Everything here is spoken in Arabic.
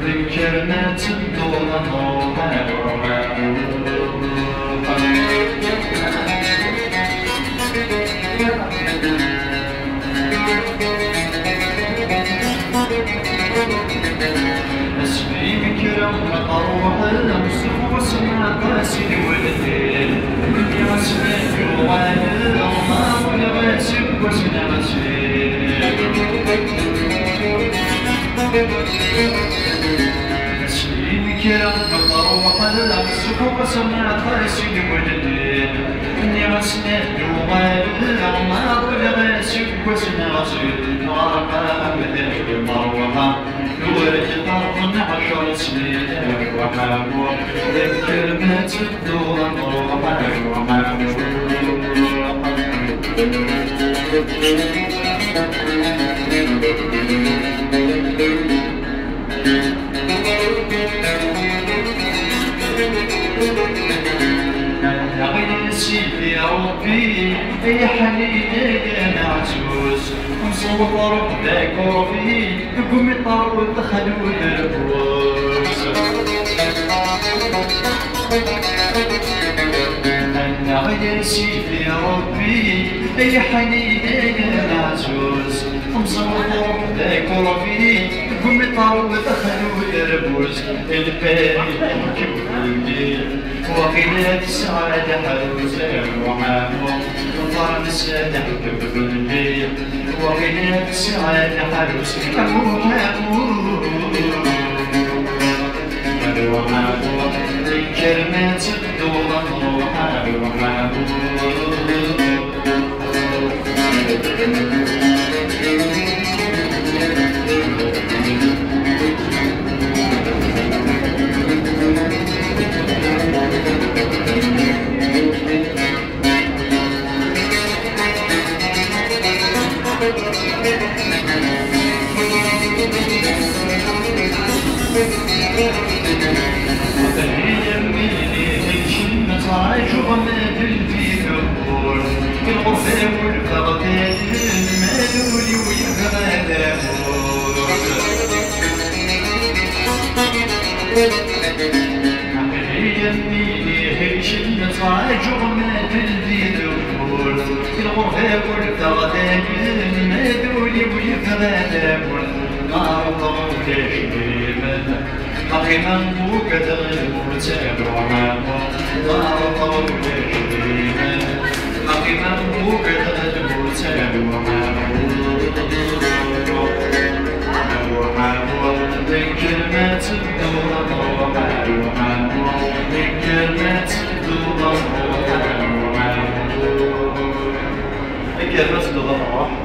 ذكرنا تدور اسمي بكرم أروح الأمسك واسمع قاسي ولدين يا اسمي وغالي الله ولغاسك واسمع غسيل اسمي بكرم أروح الأمسك واسمع قاسي ولدين يا اسمي وغالي الله ولغاسك واسمع غسيل وارقى بذلك المروحة ورد طرف عشر سنين وحامور ذكر ما تبدو أمروحة سيدي يا ربي يا حنين يا معزوز مصور بذاك ربي قوم يطار ودخل والبوز انا يا سيدي يا ربي يا حنين يا معزوز مصور بذاك ربي قوم يطار ودخل والبوز الباري كبرني وغنى السعادة حروسة وحامو نظام السادة كبرني وغنى السعادة حروسة وحامو كلمات الدولة وحامو حقيقة وكذا المرتبع نار طول الشريمة حقيقة وكذا المرتبع ذكر ما تدور ذكر ما تدور ذكر ما تدور